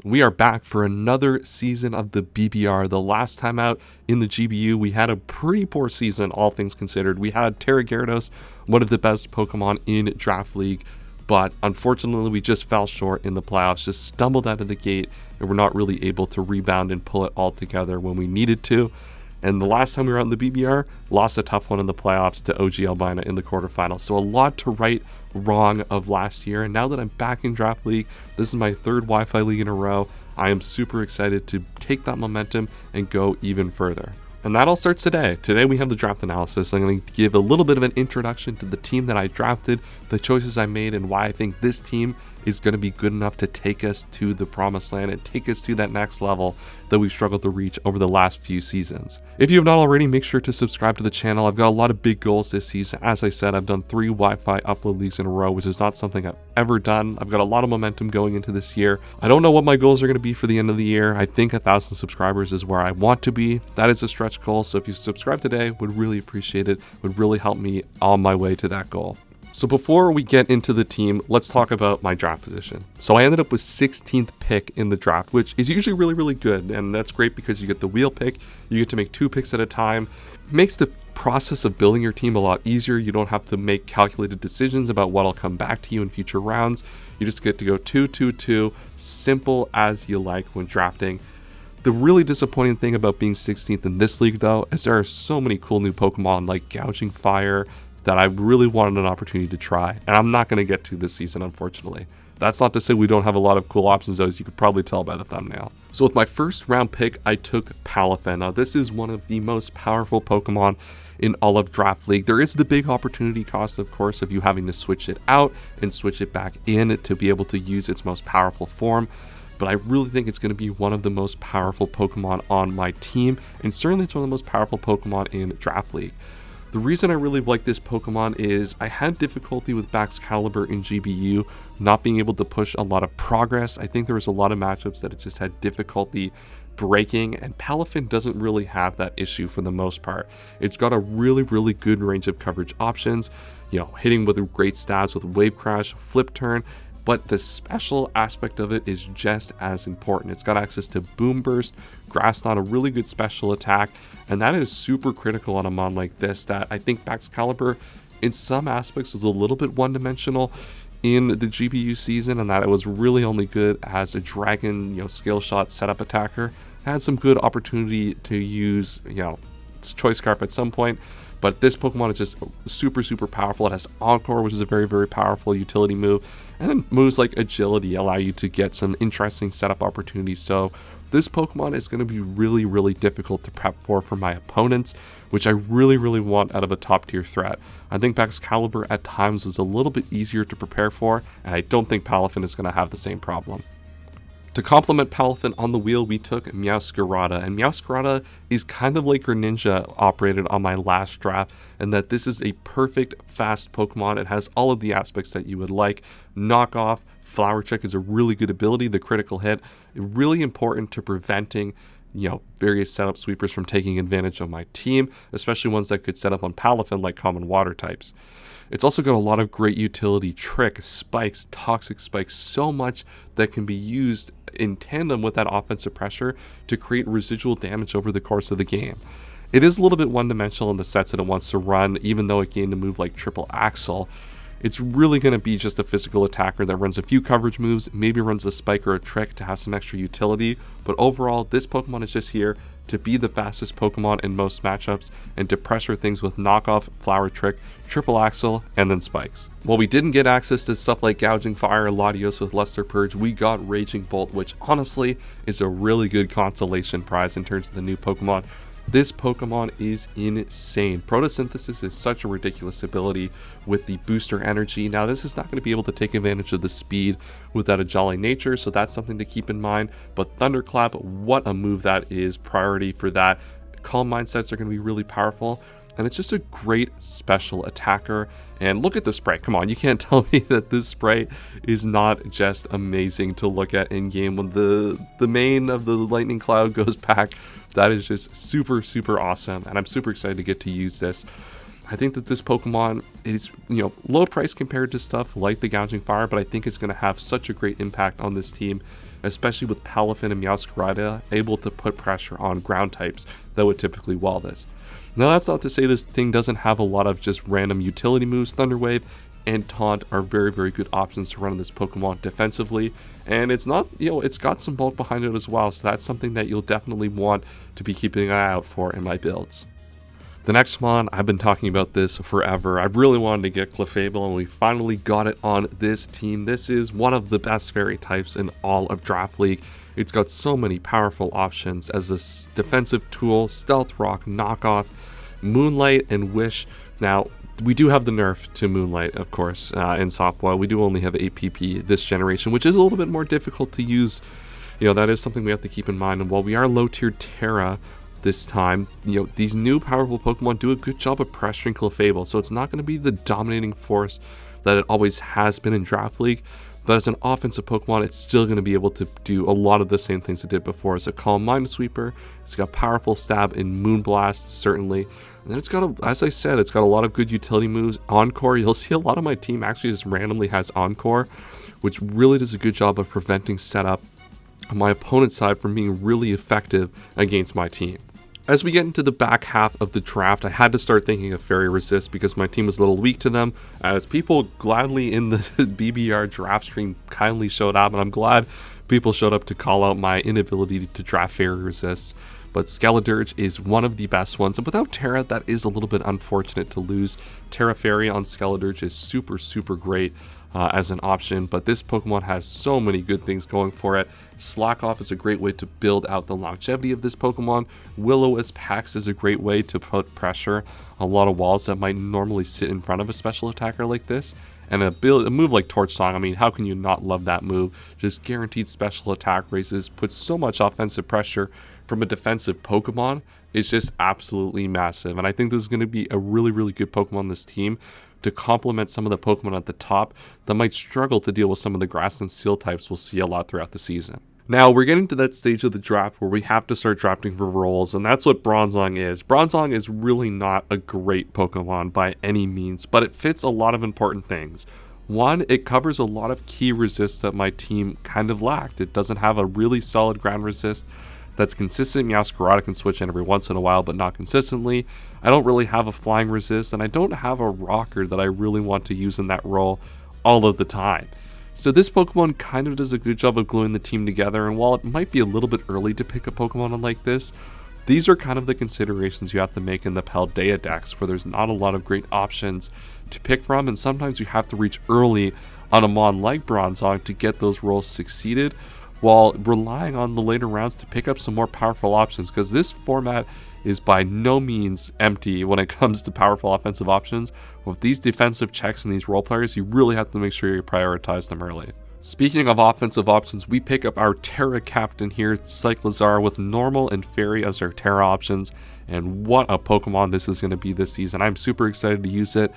We are back for another season of the BBR. The last time out in the GBU, we had a pretty poor season, all things considered. We had Terra Gyarados, one of the best Pokemon in Draft League, but unfortunately we just fell short in the playoffs, just stumbled out of the gate, and we're not really able to rebound and pull it all together when we needed to. And the last time we were out in the BBR, lost a tough one in the playoffs to OG Albina in the quarterfinals. So a lot to right wrong of last year. And now that I'm back in Draft League, this is my third Wi-Fi league in a row. I am super excited to take that momentum and go even further. And that all starts today. Today we have the draft analysis. I'm going to give a little bit of an introduction to the team that I drafted, the choices I made, and why I think this team is going to be good enough to take us to the promised land and take us to that next level that we've struggled to reach over the last few seasons. If you have not already, make sure to subscribe to the channel. I've got a lot of big goals this season. As I said, I've done 3 Wi-Fi upload leagues in a row, which is not something I've ever done. I've got a lot of momentum going into this year. I don't know what my goals are going to be for the end of the year. I think 1,000 subscribers is where I want to be. That is a stretch goal, so if you subscribe today, would really appreciate it. Would really help me on my way to that goal. So before we get into the team, let's talk about my draft position. So I ended up with 16th pick in the draft, which is usually really good. And that's great because you get the wheel pick. You get to make 2 picks at a time. It makes the process of building your team a lot easier. You don't have to make calculated decisions about what'll come back to you in future rounds. You just get to go 2-2-2, simple as you like when drafting. The really disappointing thing about being 16th in this league, though, is there are so many cool new Pokemon like Gouging Fire that I really wanted an opportunity to try, and I'm not going to get to this season, unfortunately. That's not to say we don't have a lot of cool options, though, as you could probably tell by the thumbnail. So with my first round pick, I took Palafin. Now, this is one of the most powerful Pokemon in all of Draft League. There is the big opportunity cost, of course, of you having to switch it out and switch it back in to be able to use its most powerful form. But I really think it's going to be one of the most powerful Pokemon on my team, and certainly it's one of the most powerful Pokemon in Draft League. The reason I really like this Pokemon is I had difficulty with Baxcalibur in GBU, not being able to push a lot of progress. I think there was a lot of matchups that it just had difficulty breaking, and Palafin doesn't really have that issue for the most part. It's got a really good range of coverage options, hitting with great stats with Wave Crash, Flip Turn, but the special aspect of it is just as important. It's got access to Boom Burst, Grass Knot, a really good special attack, and that is super critical on a mon like this that I think Baxcalibur in some aspects was a little bit one-dimensional in the GBU season, and that it was really only good as a dragon, skill shot setup attacker. Had some good opportunity to use, its Choice Scarf at some point, but this Pokemon is just super powerful. It has Encore, which is a very powerful utility move, and then moves like Agility allow you to get some interesting setup opportunities. So this Pokemon is going to be really difficult to prep for my opponents, which I really want out of a top tier threat. I think Baxcalibur at times was a little bit easier to prepare for, and I don't think Palafin is going to have the same problem. To complement Palafin on the wheel, we took Meowscarada, and Meowscarada is kind of like Greninja operated on my last draft, and that this is a perfect fast Pokemon. It has all of the aspects that you would like. Knockoff, Flower Check is a really good ability, the critical hit, really important to preventing various setup sweepers from taking advantage of my team, especially ones that could set up on Palafin like common water types. It's also got a lot of great utility, Trick, Spikes, Toxic Spikes, so much that can be used in tandem with that offensive pressure to create residual damage over the course of the game. It is a little bit one-dimensional in the sets that it wants to run, even though it gained a move like Triple Axle. It's really going to be just a physical attacker that runs a few coverage moves, maybe runs a Spike or a Trick to have some extra utility, but overall, this Pokemon is just here to be the fastest Pokemon in most matchups and to pressure things with Knockoff, Flower Trick, Triple Axle, and then Spikes. While we didn't get access to stuff like Gouging Fire or Latios with Luster Purge, we got Raging Bolt, which honestly is a really good consolation prize in terms of the new Pokemon. This Pokemon is insane. Photosynthesis is such a ridiculous ability with the booster energy. Now, this is not going to be able to take advantage of the speed without a Jolly Nature, so that's something to keep in mind. But Thunderclap, what a move that is. Priority for that. Calm Mindsets are going to be really powerful, and it's just a great special attacker. And look at the sprite. Come on, you can't tell me that this sprite is not just amazing to look at in game when the mane of the lightning cloud goes back. That is just super awesome, and I'm super excited to get to use this. I think that this Pokemon is, low price compared to stuff like the Gouging Fire, but I think it's going to have such a great impact on this team especially with Palafin and Meowscarada able to put pressure on ground types that would typically wall this. Now that's not to say this thing doesn't have a lot of just random utility moves. Thunder Wave and Taunt are very, very good options to run this Pokemon defensively, and it's not, it's got some bulk behind it as well, so that's something that you'll definitely want to be keeping an eye out for in my builds. The next one, I've been talking about this forever. I've really wanted to get Clefable, and we finally got it on this team. This is one of the best fairy types in all of Draft League. It's got so many powerful options as a defensive tool, Stealth Rock, Knockoff, Moonlight, and Wish. Now, we do have the nerf to Moonlight, of course, in softball. We do only have APP this generation, which is a little bit more difficult to use. That is something we have to keep in mind. And while we are low-tier Terra this time, these new powerful Pokemon do a good job of pressuring Clefable, so it's not going to be the dominating force that it always has been in Draft League, but as an offensive Pokemon, it's still going to be able to do a lot of the same things it did before. As a Calm Mind Sweeper, it's got powerful stab in Moonblast, certainly, and then it's got, as I said, it's got a lot of good utility moves. Encore, you'll see a lot of my team actually just randomly has Encore, which really does a good job of preventing setup on my opponent's side from being really effective against my team. As we get into the back half of the draft, I had to start thinking of Fairy Resist because my team was a little weak to them, as people gladly in the BBR draft stream kindly showed up, and I'm glad people showed up to call out my inability to draft Fairy Resist. But Skeledirge is one of the best ones, and without Terra, that is a little bit unfortunate to lose. Terra Fairy on Skeledirge is super, super great as an option, but this Pokemon has so many good things going for it. Slack Off is a great way to build out the longevity of this Pokemon. Will-O-Wisp Hex is a great way to put pressure on a lot of walls that might normally sit in front of a special attacker like this. And a move like Torch Song, I mean, how can you not love that move? Just guaranteed special attack raises, puts so much offensive pressure from a defensive Pokemon. It's just absolutely massive. And I think this is going to be a really, really good Pokemon on this team to complement some of the Pokemon at the top that might struggle to deal with some of the grass and steel types we'll see a lot throughout the season. Now, we're getting to that stage of the draft where we have to start drafting for roles, and that's what Bronzong is. Bronzong is really not a great Pokemon by any means, but it fits a lot of important things. One, it covers a lot of key resists that my team kind of lacked. It doesn't have a really solid ground resist that's consistent. Meowscarada can switch in every once in a while, but not consistently. I don't really have a flying resist, and I don't have a rocker that I really want to use in that role all of the time. So this Pokemon kind of does a good job of gluing the team together, and while it might be a little bit early to pick a Pokemon like this, these are kind of the considerations you have to make in the Paldea decks, where there's not a lot of great options to pick from, and sometimes you have to reach early on a mon like Bronzong to get those roles succeeded, while relying on the later rounds to pick up some more powerful options, because this format is by no means empty when it comes to powerful offensive options. With these defensive checks and these role players, you really have to make sure you prioritize them early. Speaking of offensive options, we pick up our Terra Captain here, Cyclizar, with Normal and Fairy as our Terra options, and what a Pokemon this is going to be this season. I'm super excited to use it.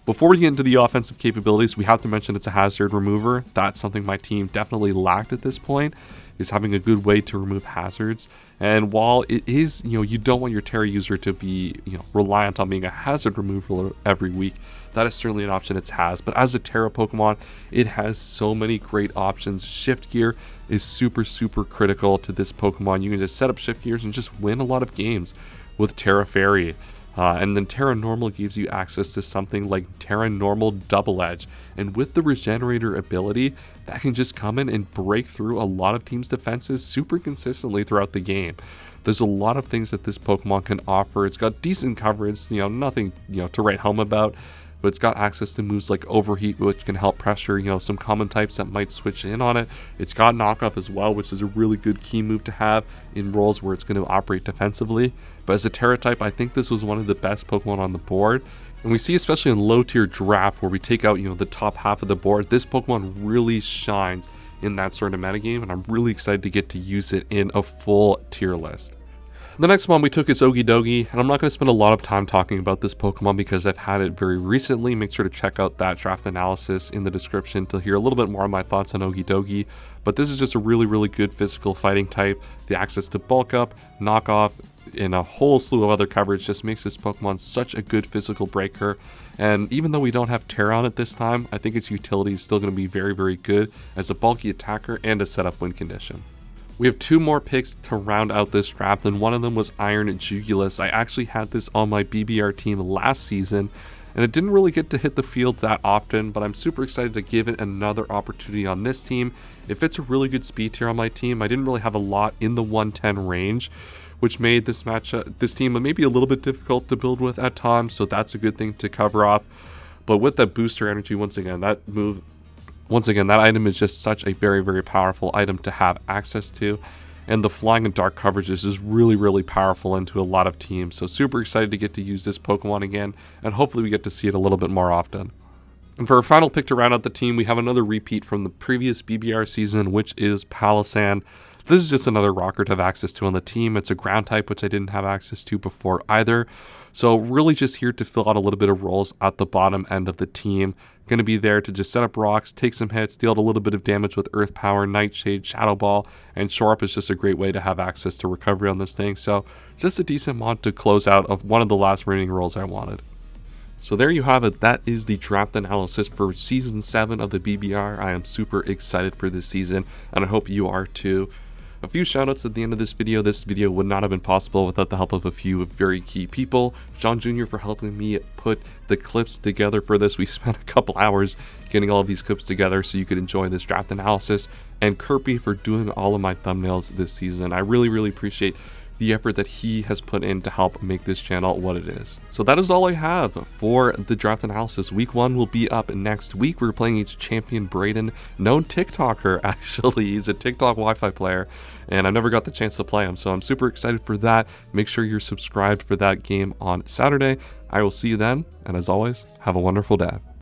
Before we get into the offensive capabilities, we have to mention it's a hazard remover. That's something my team definitely lacked at this point, is having a good way to remove hazards. And while it is, you don't want your Terra user to be, reliant on being a hazard removal every week, that is certainly an option it has. But as a Terra Pokemon, it has so many great options. Shift Gear is super, super critical to this Pokemon. You can just set up Shift Gears and just win a lot of games with Terra Fairy. And then Terra Normal gives you access to something like Terra Normal Double Edge. And with the Regenerator ability, that can just come in and break through a lot of teams' defenses super consistently throughout the game. There's a lot of things that this Pokemon can offer. It's got decent coverage, nothing, to write home about. But it's got access to moves like Overheat, which can help pressure, some common types that might switch in on it. It's got Knockoff as well, which is a really good key move to have in roles where it's going to operate defensively. But as a Terra type, I think this was one of the best Pokemon on the board. And we see, especially in low tier draft, where we take out, the top half of the board, this Pokemon really shines in that sort of metagame, and I'm really excited to get to use it in a full tier list. The next one we took is Okidogi, and I'm not going to spend a lot of time talking about this Pokemon because I've had it very recently. Make sure to check out that draft analysis in the description to hear a little bit more of my thoughts on Okidogi. But this is just a really, really good physical fighting type. The access to Bulk Up, Knock Off, and a whole slew of other coverage just makes this Pokemon such a good physical breaker. And even though we don't have Terra on it this time, I think its utility is still going to be very, very good as a bulky attacker and a setup win condition. We have 2 more picks to round out this draft, and one of them was Iron Jugulus. I actually had this on my BBR team last season, and it didn't really get to hit the field that often, but I'm super excited to give it another opportunity on this team. If it's a really good speed tier on my team, I didn't really have a lot in the 110 range, which made this team maybe a little bit difficult to build with at times, so that's a good thing to cover off. But with that booster energy, once again, that item is just such a very, very powerful item to have access to. And the flying and dark coverage is just really, really powerful into a lot of teams. So super excited to get to use this Pokemon again, and hopefully we get to see it a little bit more often. And for our final pick to round out the team, we have another repeat from the previous BBR season, which is Palossand. This is just another rocker to have access to on the team. It's a ground type, which I didn't have access to before either. So really just here to fill out a little bit of roles at the bottom end of the team. Going to be there to just set up rocks, take some hits, deal a little bit of damage with Earth Power, Nightshade, Shadow Ball, and Shore Up is just a great way to have access to recovery on this thing. So just a decent mod to close out of one of the last remaining roles I wanted. So there you have it. That is the draft analysis for Season 7 of the BBR. I am super excited for this season, and I hope you are too. A few shoutouts at the end of this video. This video would not have been possible without the help of a few very key people. John Jr. for helping me put the clips together for this. We spent a couple hours getting all of these clips together so you could enjoy this draft analysis. And Kirby for doing all of my thumbnails this season. I really, really appreciate the effort that he has put in to help make this channel what it is. So that is all I have for the draft analysis. Week 1 will be up next week. We're playing each champion Braden, known TikToker actually. He's a TikTok Wi-Fi player, and I never got the chance to play him, so I'm super excited for that. Make sure you're subscribed for that game on Saturday. I will see you then, and as always, have a wonderful day.